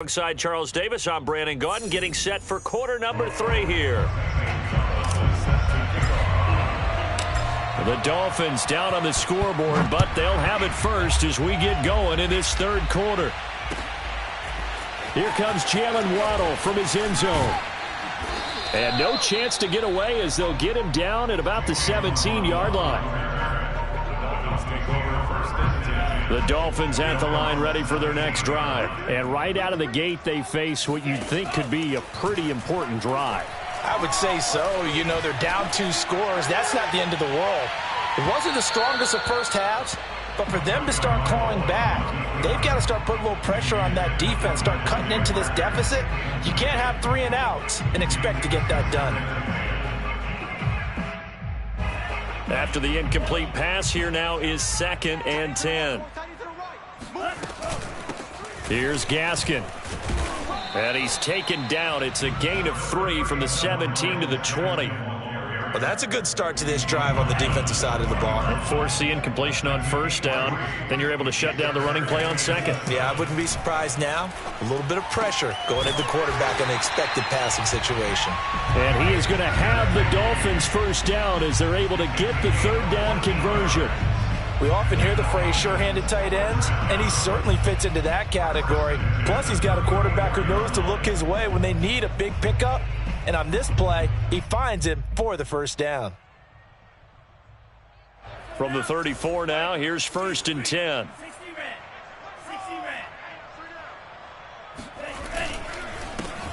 Alongside Charles Davis, I'm Brandon Gaudin, getting set for quarter number 3 here. The Dolphins down on the scoreboard, but they'll have it first as we get going in this third quarter. Here comes Jemmonone from his end zone. And no chance to get away as they'll get him down at about the 17-yard line. The Dolphins at the line ready for their next drive. And right out of the gate, they face what you'd think could be a pretty important drive. I would say so. You know, they're down 2 scores. That's not the end of the world. It wasn't the strongest of first halves, but for them to start clawing back, they've got to start putting a little pressure on that defense, start cutting into this deficit. You can't have 3 and outs and expect to get that done. After the incomplete pass, here now is 2nd and 10. Here's Gaskin. And he's taken down. It's a gain of 3 from the 17 to the 20. Well, that's a good start to this drive on the defensive side of the ball. Force the incompletion on first down. Then you're able to shut down the running play on second. Yeah, I wouldn't be surprised now. A little bit of pressure going at the quarterback in an expected passing situation. And he is going to have the Dolphins first down as they're able to get the third down conversion. We often hear the phrase sure-handed tight ends, and he certainly fits into that category. Plus, he's got a quarterback who knows to look his way when they need a big pickup. And on this play, he finds him for the first down. From the 34 now, here's 1st and 10.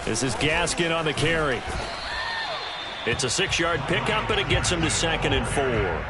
This is Gaskin on the carry. It's a 6-yard pickup, and it gets him to 2nd and 4.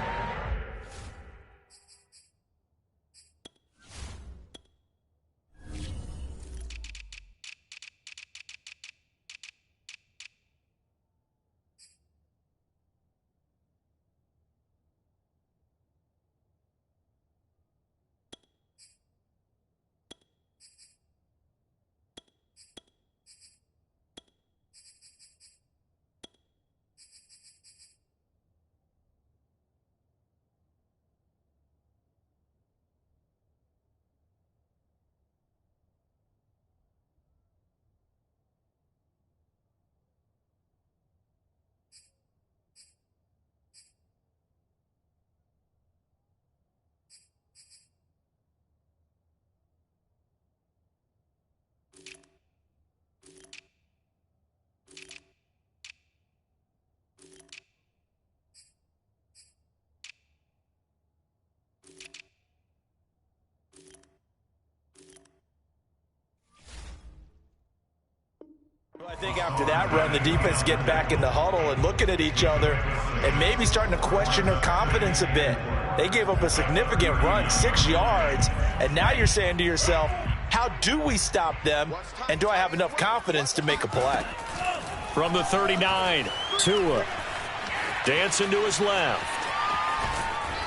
I think after that run, the defense get back in the huddle and looking at each other and maybe starting to question their confidence a bit. They gave up a significant run, 6 yards, and now you're saying to yourself, how do we stop them, and do I have enough confidence to make a play? From the 39, Tua dancing to his left.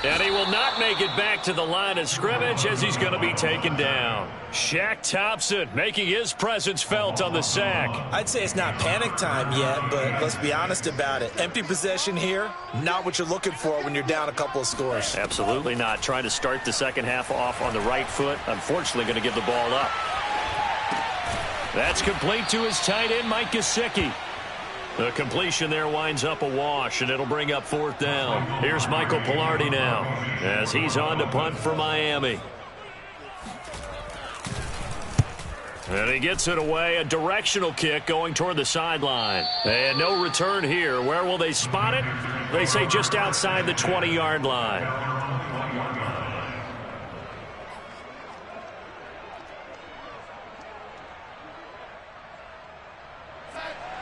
And he will not make it back to the line of scrimmage as he's going to be taken down. Shaq Thompson making his presence felt on the sack. I'd say it's not panic time yet, but let's be honest about it. Empty possession here, not what you're looking for when you're down a couple of scores. Absolutely not. Trying to start the second half off on the right foot. Unfortunately, going to give the ball up. That's complete to his tight end, Mike Gesicki. The completion there winds up a wash, and it'll bring up 4th down. Here's Michael Pilardi now as he's on to punt for Miami. And he gets it away, a directional kick going toward the sideline. And no return here. Where will they spot it? They say just outside the 20-yard line.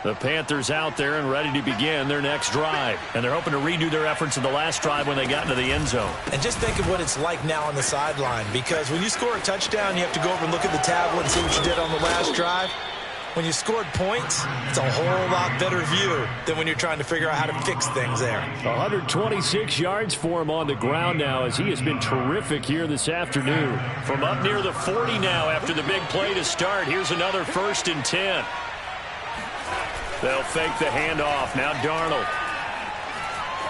The Panthers out there and ready to begin their next drive. And they're hoping to redo their efforts in the last drive when they got into the end zone. And just think of what it's like now on the sideline. Because when you score a touchdown, you have to go over and look at the tablet and see what you did on the last drive. When you scored points, it's a whole lot better view than when you're trying to figure out how to fix things there. 126 yards for him on the ground now as he has been terrific here this afternoon. From up near the 40 now after the big play to start. Here's another 1st and 10. They'll fake the handoff. Now Darnold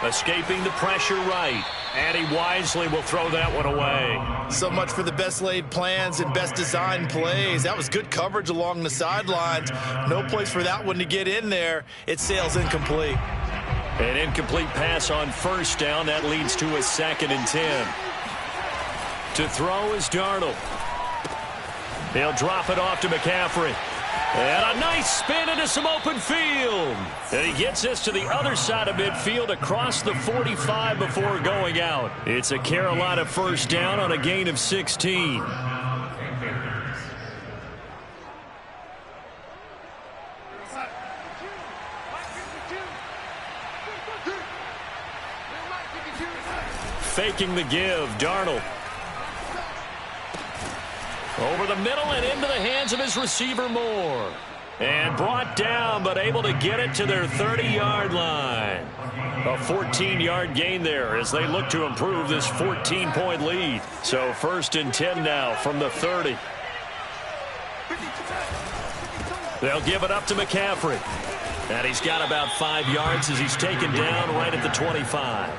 escaping the pressure right. And he wisely will throw that one away. So much for the best laid plans and best designed plays. That was good coverage along the sidelines. No place for that one to get in there. It sails incomplete. An incomplete pass on first down. That leads to a 2nd and 10. To throw is Darnold. He'll drop it off to McCaffrey. And a nice spin into some open field. And he gets this to the other side of midfield across the 45 before going out. It's a Carolina first down on a gain of 16. Faking the give, Darnold. Over the middle and into the hands of his receiver Moore. And brought down, but able to get it to their 30-yard line. A 14-yard gain there as they look to improve this 14-point lead. So 1st and 10 now from the 30. They'll give it up to McCaffrey. And he's got about 5 yards as he's taken down right at the 25.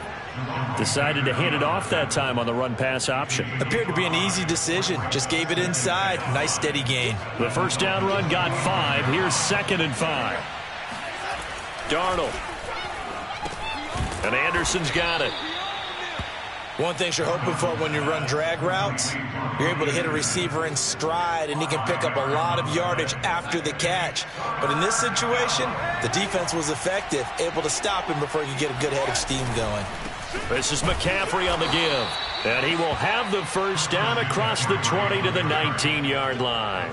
Decided to hand it off that time on the run-pass option. Appeared to be an easy decision. Just gave it inside. Nice steady gain. The first down run got 5. Here's 2nd and 5. Darnold. And Anderson's got it. One thing you're hoping for when you run drag routes, you're able to hit a receiver in stride, and he can pick up a lot of yardage after the catch. But in this situation, the defense was effective, able to stop him before he could get a good head of steam going. This is McCaffrey on the give. And he will have the first down across the 20 to the 19-yard line.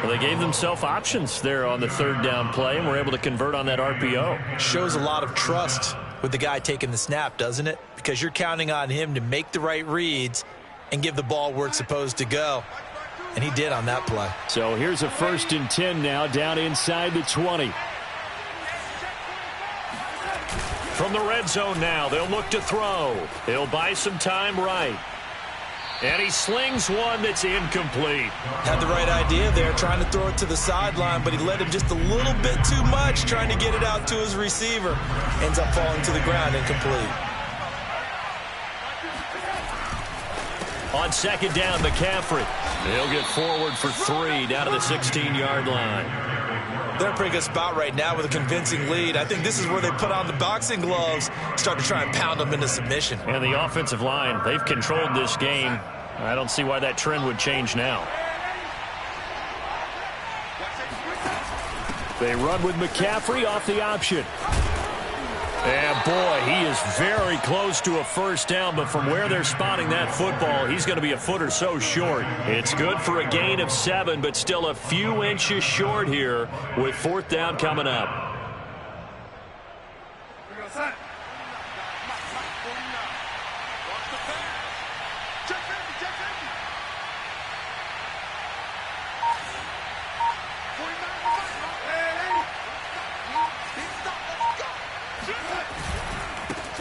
Well, they gave themselves options there on the 3rd down play and were able to convert on that RPO. Shows a lot of trust with the guy taking the snap, doesn't it? Because you're counting on him to make the right reads and give the ball where it's supposed to go. And he did on that play. So here's a 1st and 10 now down inside the 20. From the red zone now, they'll look to throw. He'll buy some time right. And he slings one that's incomplete. Had the right idea there, trying to throw it to the sideline, but he led him just a little bit too much, trying to get it out to his receiver. Ends up falling to the ground, incomplete. On 2nd down, McCaffrey. He'll get forward for 3 down to the 16-yard line. They're in a pretty good spot right now with a convincing lead. I think this is where they put on the boxing gloves, start to try and pound them into submission. And the offensive line, they've controlled this game. I don't see why that trend would change now. They run with McCaffrey off the option. And boy, he is very close to a first down, but from where they're spotting that football, he's going to be a foot or so short. It's good for a gain of 7, but still a few inches short here with 4th down coming up.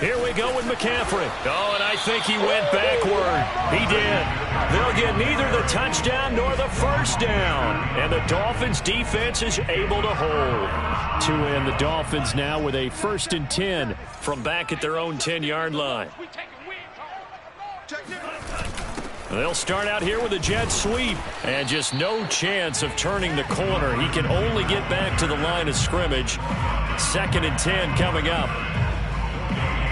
Here we go with McCaffrey. Oh, and I think he went backward. He did. They'll get neither the touchdown nor the first down. And the Dolphins defense is able to hold. To end the Dolphins now with a 1st and 10 from back at their own 10-yard line. They'll start out here with a jet sweep. And just no chance of turning the corner. He can only get back to the line of scrimmage. 2nd and 10 coming up.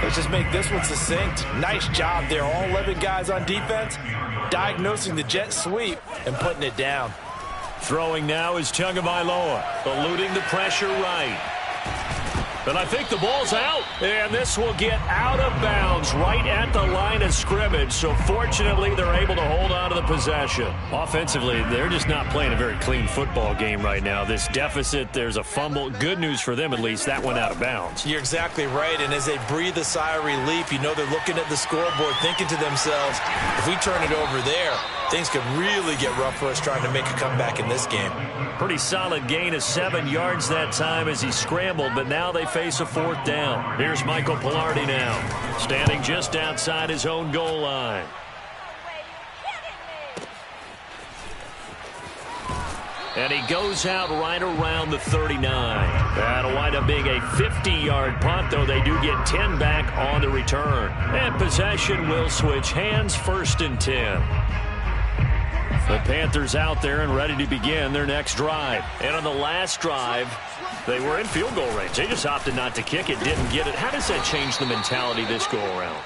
Let's just make this one succinct. Nice job there. All 11 guys on defense diagnosing the jet sweep and putting it down. Throwing now is Tagovailoa, eluding the pressure right. And I think the ball's out. And this will get out of bounds right at the line of scrimmage. So fortunately, they're able to hold on to the possession. Offensively, they're just not playing a very clean football game right now. This deficit, there's a fumble. Good news for them, at least. That went out of bounds. You're exactly right. And as they breathe a sigh of relief, you know they're looking at the scoreboard, thinking to themselves, if we turn it over there, things could really get rough for us trying to make a comeback in this game. Pretty solid gain of 7 yards that time as he scrambled, but now they face a 4th down. Here's Michael Pilardi now, standing just outside his own goal line. And he goes out right around the 39. That'll wind up being a 50-yard punt, though they do get 10 back on the return. And possession will switch hands, 1st and 10. The Panthers out there and ready to begin their next drive. And on the last drive, they were in field goal range. They just opted not to kick it, didn't get it. How does that change the mentality this go-around?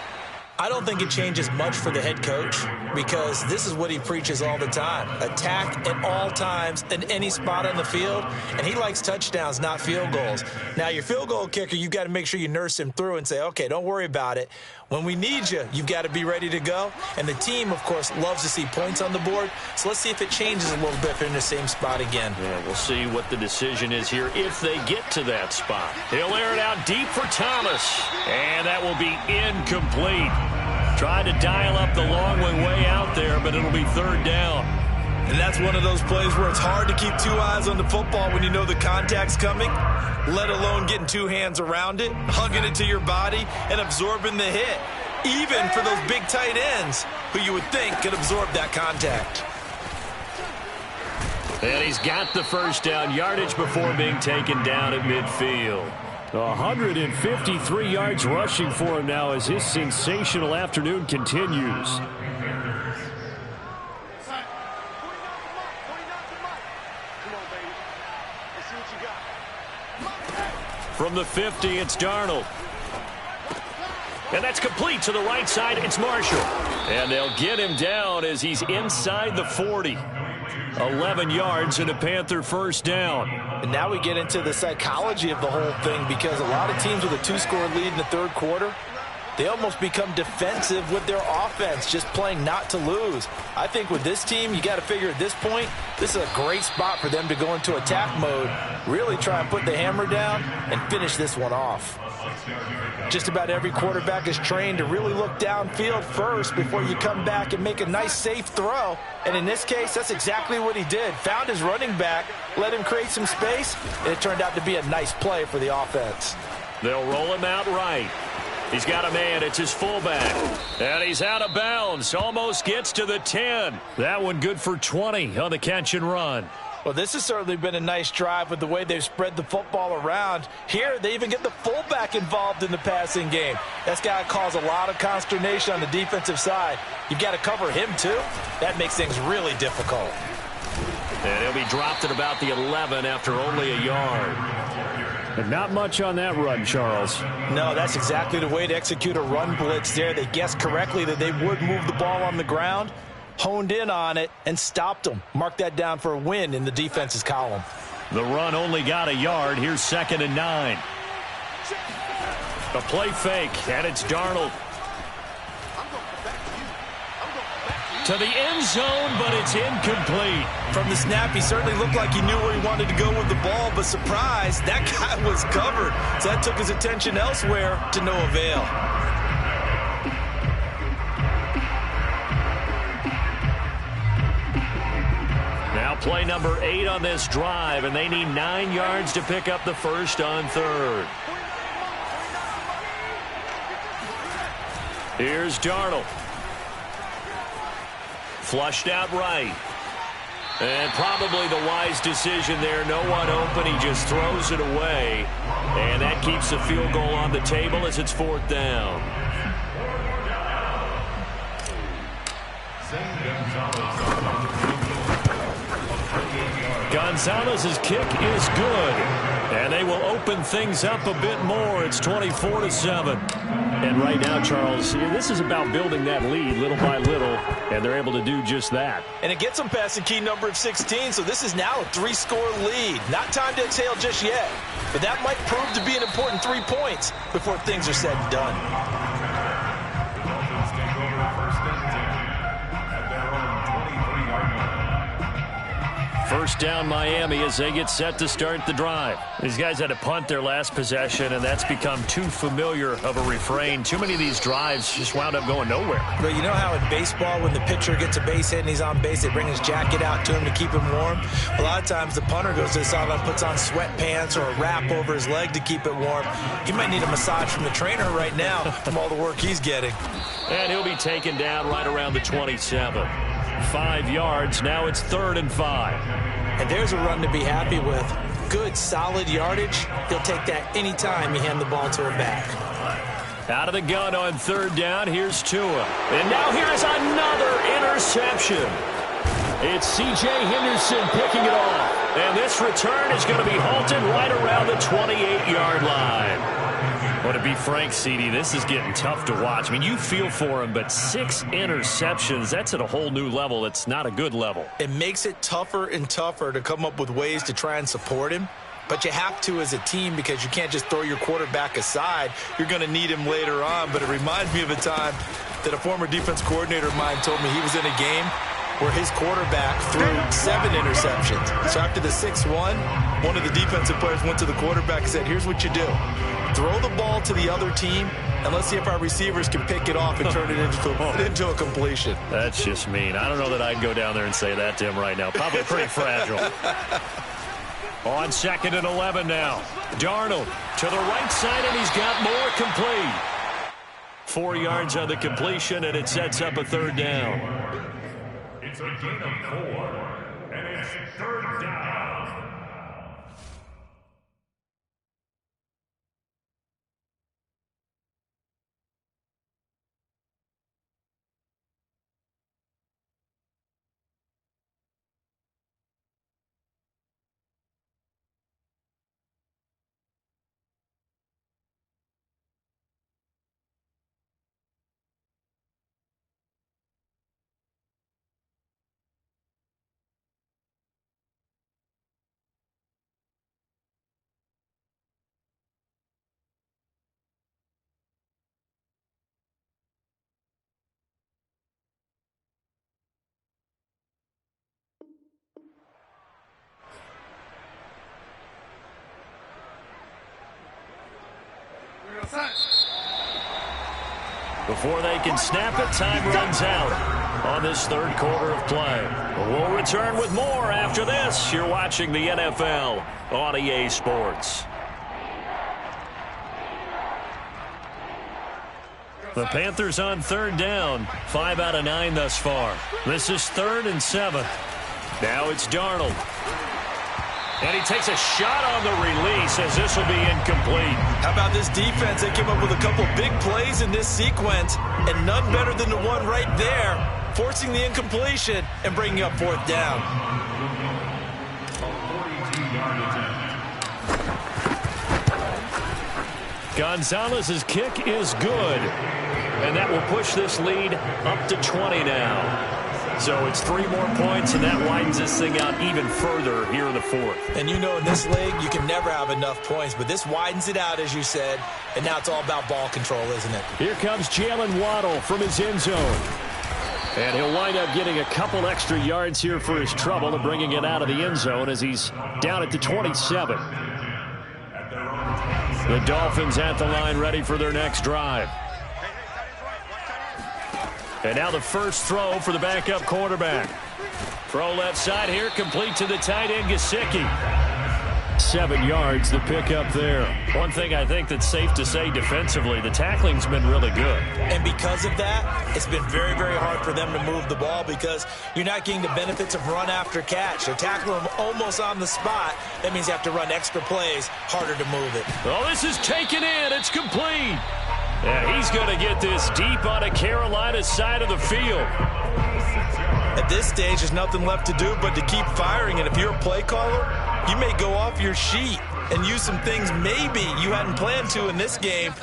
I don't think it changes much for the head coach because this is what he preaches all the time. Attack at all times in any spot on the field, and he likes touchdowns, not field goals. Now, your field goal kicker, you've got to make sure you nurse him through and say, okay, don't worry about it. When we need you, you've got to be ready to go. And the team, of course, loves to see points on the board. So let's see if it changes a little bit if they're in the same spot again. Yeah, we'll see what the decision is here if they get to that spot. He'll air it out deep for Thomas. And that will be incomplete. Tried to dial up the long way out there, but it'll be 3rd down. And that's one of those plays where it's hard to keep 2 eyes on the football when you know the contact's coming, let alone getting 2 hands around it, hugging it to your body, and absorbing the hit, even for those big tight ends who you would think could absorb that contact. And he's got the 1st down yardage before being taken down at midfield. 153 yards rushing for him now as his sensational afternoon continues. From the 50, it's Darnold. And that's complete to the right side. It's Marshall. And they'll get him down as he's inside the 40. 11 yards and a Panther 1st down. And now we get into the psychology of the whole thing because a lot of teams with a 2-score lead in the 3rd quarter, they almost become defensive with their offense, just playing not to lose. I think with this team, you got to figure at this point, this is a great spot for them to go into attack mode, really try and put the hammer down and finish this one off. Just about every quarterback is trained to really look downfield first before you come back and make a nice, safe throw. And in this case, that's exactly what he did. Found his running back, let him create some space, and it turned out to be a nice play for the offense. They'll roll him out right. He's got a man. It's his fullback. And he's out of bounds. Almost gets to the 10. That one good for 20 on the catch and run. Well, this has certainly been a nice drive with the way they've spread the football around. Here, they even get the fullback involved in the passing game. That's got to cause a lot of consternation on the defensive side. You've got to cover him, too. That makes things really difficult. And he'll be dropped at about the 11 after only a yard. And not much on that run, Charles. No, that's exactly the way to execute a run blitz there. They guessed correctly that they would move the ball on the ground, honed in on it, and stopped them. Mark that down for a win in the defense's column. The run only got a yard. Here's 2nd and 9. A play fake, and it's Darnold. To the end zone, but it's incomplete. From the snap, he certainly looked like he knew where he wanted to go with the ball, but surprise, that guy was covered. So that took his attention elsewhere to no avail. Now play number 8 on this drive, and they need 9 yards to pick up the 1st on 3rd. Here's Darnold. Flushed out right. And probably the wise decision there. No one open. He just throws it away. And that keeps the field goal on the table as it's 4th down. Gonzalez's kick is good. And they will open things up a bit more. It's 24-7. And right now, Charles, this is about building that lead little by little, and they're able to do just that. And it gets them past the key number of 16, so this is now a 3-score lead. Not time to exhale just yet, but that might prove to be an important 3 points before things are said and done. First down Miami as they get set to start the drive. These guys had to punt their last possession, and that's become too familiar of a refrain. Too many of these drives just wound up going nowhere. But you know how in baseball, when the pitcher gets a base hit and he's on base, they bring his jacket out to him to keep him warm? A lot of times the punter goes to the sideline, puts on sweatpants or a wrap over his leg to keep it warm. He might need a massage from the trainer right now from all the work he's getting. And he'll be taken down right around the 27. 5 yards. Now it's 3rd and 5. And there's a run to be happy with. Good, solid yardage. He'll take that anytime you hand the ball to him back. Out of the gun on third down, here's Tua. And now here is another interception. It's C.J. Henderson picking it off. And this return is going to be halted right around the 28-yard line. Well, to be frank, CD, this is getting tough to watch. I mean, you feel for him, but 6 interceptions, that's at a whole new level. It's not a good level. It makes it tougher and tougher to come up with ways to try and support him. But you have to as a team because you can't just throw your quarterback aside. You're going to need him later on. But it reminds me of a time that a former defense coordinator of mine told me he was in a game where his quarterback threw 7 interceptions. So after the 6th one of the defensive players went to the quarterback and said, here's what you do. Throw the ball to the other team, and let's see if our receivers can pick it off and turn it into a completion. That's just mean. I don't know that I'd go down there and say that to him right now. Probably pretty fragile. On 2nd and 11 now. Darnold to the right side, and he's got more complete. 4 yards on the completion, and it sets up a third down. It's a gain of 4, and it's third down. Before they can snap it, time runs out on this third quarter of play. We'll return with more after this. You're watching the NFL on EA Sports. The Panthers on third down. 5 out of 9 thus far. This is 3rd and 7. Now it's Darnold. And he takes a shot on the release as this will be incomplete. How about this defense? They came up with a couple big plays in this sequence, and none better than the one right there, forcing the incompletion and bringing up 4th down. Gonzalez's kick is good. And that will push this lead up to 20 now. So it's 3 more points, and that widens this thing out even further here in the 4th. And you know in this league, you can never have enough points, but this widens it out, as you said, and now it's all about ball control, isn't it? Here comes Jalen Waddle from his end zone. And he'll wind up getting a couple extra yards here for his trouble and bringing it out of the end zone as he's down at the 27. The Dolphins at the line ready for their next drive. And now the first throw for the backup quarterback. Throw left side here, complete to the tight end, Gesicki. 7 yards, the pickup there. One thing I think that's safe to say defensively, the tackling's been really good. And because of that, it's been very, very hard for them to move the ball because you're not getting the benefits of run after catch. They're tackling them almost on the spot. That means you have to run extra plays, harder to move it. Oh, this is taken in. It's complete. Yeah, he's going to get this deep on a Carolina side of the field. At this stage, there's nothing left to do but to keep firing. And if you're a play caller, you may go off your sheet and use some things maybe you hadn't planned to in this game.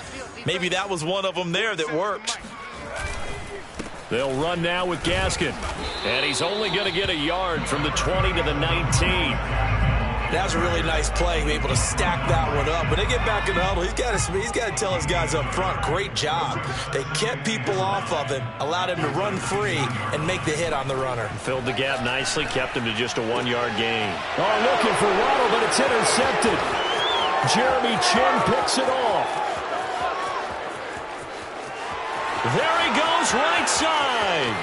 Maybe that was one of them there that worked. They'll run now with Gaskin. And he's only going to get a yard from the 20 to the 19. That was a really nice play, be able to stack that one up. When they get back in the huddle, he's got to tell his guys up front, great job. They kept people off of him, allowed him to run free, and make the hit on the runner. Filled the gap nicely, kept him to just a 1-yard gain. Oh, looking for Waddle, but it's intercepted. Jeremy Chin picks it off. There he goes, right side.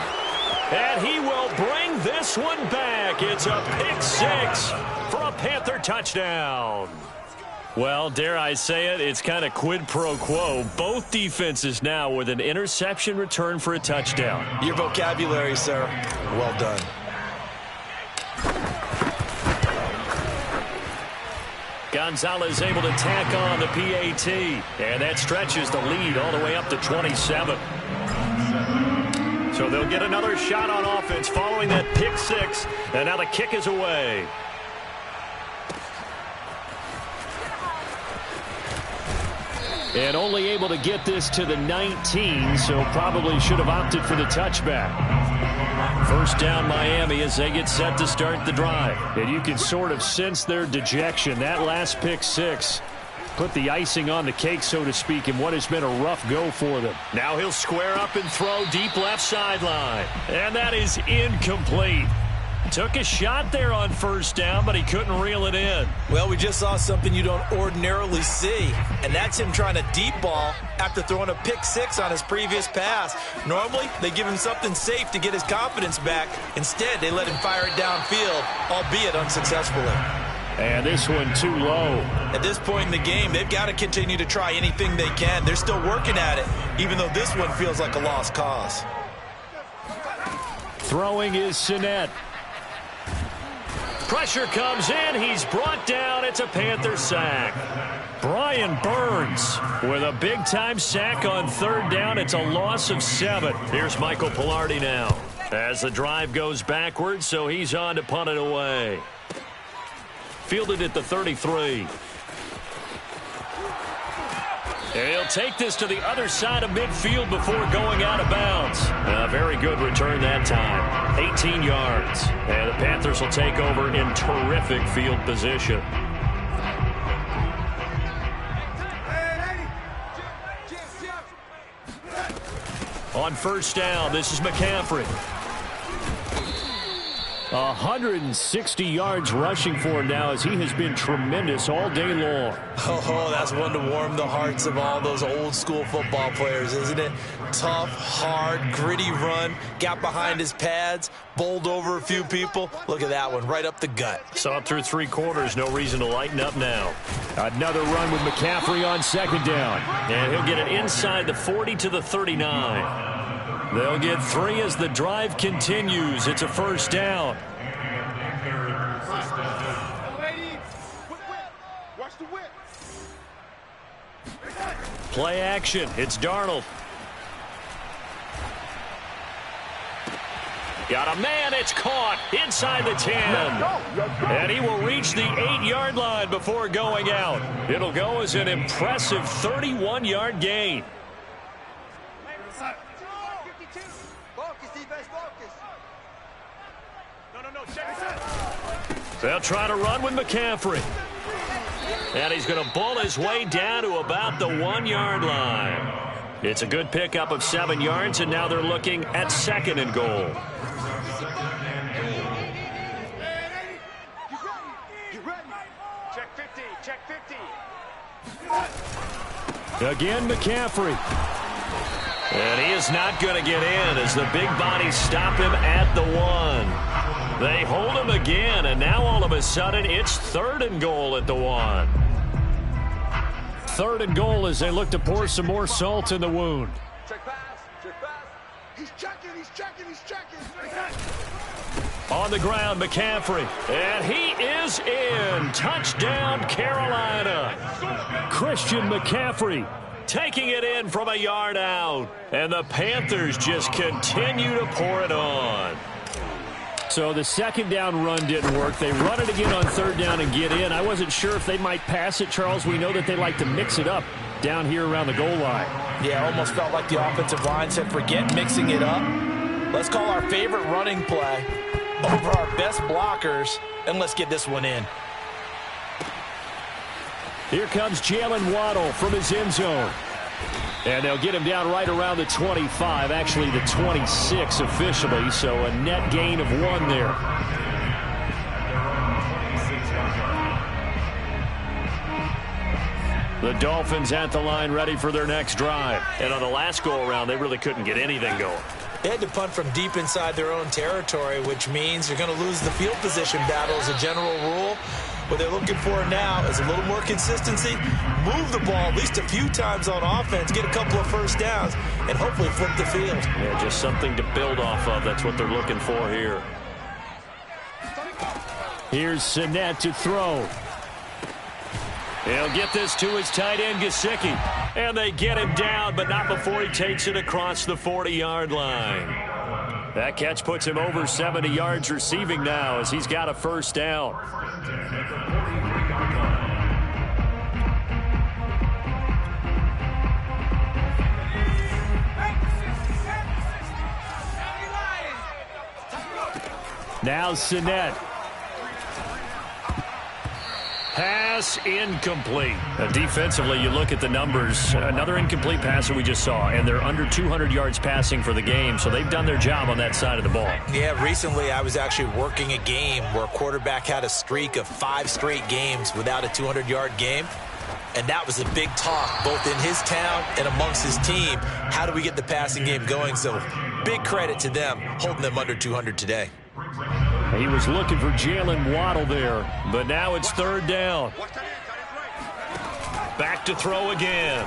And he will bring this one back. It's a pick 6 for a Panther touchdown. Well, dare I say it, it's kind of quid pro quo. Both defenses now with an interception return for a touchdown. Your vocabulary, sir. Well done. Gonzalez able to tack on the PAT, and that stretches the lead all the way up to 27. So they'll get another shot on offense following that pick six, and now the kick is away. And only able to get this to the 19, so probably should have opted for the touchback. First down Miami as they get set to start the drive. And you can sort of sense their dejection. That last pick six put the icing on the cake, so to speak, in what has been a rough go for them. Now he'll square up and throw deep left sideline. And that is incomplete. Took a shot there on first down, but he couldn't reel it in. Well, we just saw something you don't ordinarily see, and that's him trying to deep ball after throwing a pick six on his previous pass. Normally, they give him something safe to get his confidence back. Instead, they let him fire it downfield, albeit unsuccessfully. And this one too low. At this point in the game, they've got to continue to try anything they can. They're still working at it, even though this one feels like a lost cause. Throwing is Sinet. Pressure comes in. He's brought down. It's a Panther sack. Brian Burns with a big-time sack on third down. It's a loss of 7. Here's Michael Pilardi now as the drive goes backwards, so he's on to punt it away. Fielded at the 33. And he'll take this to the other side of midfield before going out of bounds. A very good return that time. 18 yards. And the Panthers will take over in terrific field position. On first down, this is McCaffrey. 160 yards rushing for him now as he has been tremendous all day long. Oh, that's one to warm the hearts of all those old school football players, isn't it? Tough, hard, gritty run, got behind his pads, bowled over a few people. Look at that one, right up the gut. Saw it through 3 quarters, no reason to lighten up now. Another run with McCaffrey on second down. And he'll get it inside the 40 to the 39. They'll get 3 as the drive continues. It's a first down. Play action. It's Darnold. Got a man. It's caught inside the 10. And he will reach the 8-yard line before going out. It'll go as an impressive 31-yard gain. They'll try to run with McCaffrey. And he's going to bull his way down to about the 1-yard line. It's a good pickup of 7 yards, and now they're looking at 2nd and goal. Check 50, check 50. Again, McCaffrey. And he is not going to get in as the big bodies stop him at the 1. They hold him again, and now all of a sudden it's 3rd and goal at the 1. 3rd and goal as they look to pour some more salt in the wound. Check pass, check pass. He's checking, he's checking, he's checking. On the ground, McCaffrey. And he is in. Touchdown, Carolina. Christian McCaffrey taking it in from a yard out. And the Panthers just continue to pour it on. So the 2nd down run didn't work. They run it again on 3rd down and get in. I wasn't sure if they might pass it, Charles. We know that they like to mix it up down here around the goal line. Yeah, almost felt like the offensive line said, forget mixing it up. Let's call our favorite running play over our best blockers, and let's get this one in. Here comes Jalen Waddle from his end zone. And they'll get him down right around the 25, actually the 26 officially, so a net gain of 1 there. The Dolphins at the line ready for their next drive. And on the last go-around, they really couldn't get anything going. They had to punt from deep inside their own territory, which means you're going to lose the field position battle as a general rule. What they're looking for now is a little more consistency, move the ball at least a few times on offense, get a couple of first downs, and hopefully flip the field. Yeah, just something to build off of. That's what they're looking for here. Here's Sinet to throw. He'll get this to his tight end, Gesicki. And they get him down, but not before he takes it across the 40-yard line. That catch puts him over 70 yards receiving now as he's got a first down. Now Sinet. Pass incomplete. Defensively, you look at the numbers. Another incomplete pass that we just saw, and they're under 200 yards passing for the game, so they've done their job on that side of the ball. Yeah, recently I was actually working a game where a quarterback had a streak of 5 straight games without a 200-yard game, and that was a big talk both in his town and amongst his team. How do we get the passing game going? So big credit to them holding them under 200 today. He was looking for Jalen Waddle there, but now it's third down. Back to throw again.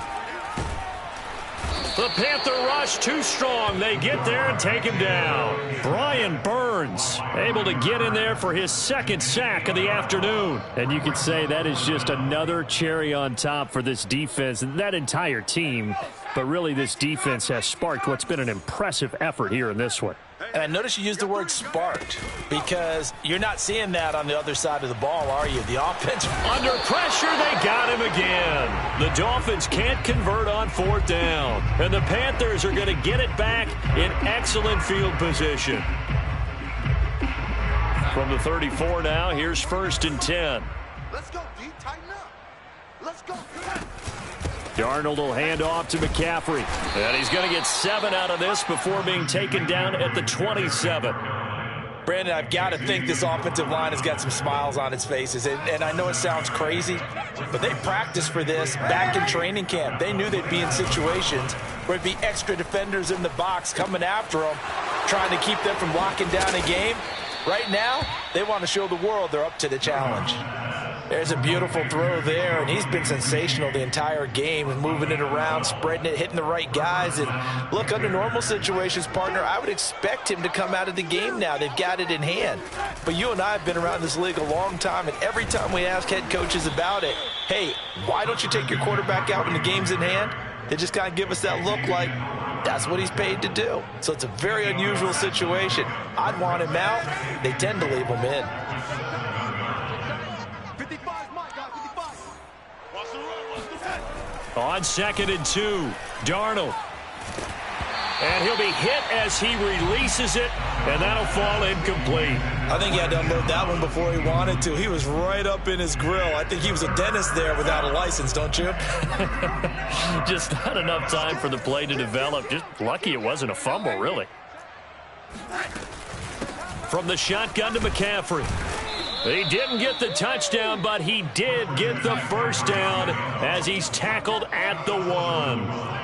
The Panther rush too strong. They get there and take him down. Brian Burns able to get in there for his second sack of the afternoon. And you could say that is just another cherry on top for this defense and that entire team. But really, this defense has sparked what's been an impressive effort here in this one. And I notice you used the word sparked because you're not seeing that on the other side of the ball, are you? The offense. Under pressure, they got him again. The Dolphins can't convert on fourth down. And the Panthers are going to get it back in excellent field position. From the 34 now, here's 1st and 10. Let's go, D. Tighten up. Let's go. Darnold will hand off to McCaffrey. And he's going to get 7 out of this before being taken down at the 27. Brandon, I've got to think this offensive line has got some smiles on its faces. And I know it sounds crazy, but they practiced for this back in training camp. They knew they'd be in situations where it'd be extra defenders in the box coming after them, trying to keep them from locking down a game. Right now, they want to show the world they're up to the challenge. There's a beautiful throw there, and he's been sensational the entire game, moving it around, spreading it, hitting the right guys. And look, under normal situations, partner, I would expect him to come out of the game now. They've got it in hand. But you and I have been around this league a long time, and every time we ask head coaches about it, hey, why don't you take your quarterback out when the game's in hand? They just kind of give us that look like that's what he's paid to do. So it's a very unusual situation. I'd want him out. They tend to leave him in. On 2nd and 2, Darnold. And he'll be hit as he releases it, and that'll fall incomplete. I think he had to unload that one before he wanted to. He was right up in his grill. I think he was a dentist there without a license, don't you? Just not enough time for the play to develop. Just lucky it wasn't a fumble, really. From the shotgun to McCaffrey. He didn't get the touchdown, but he did get the first down as he's tackled at the 1.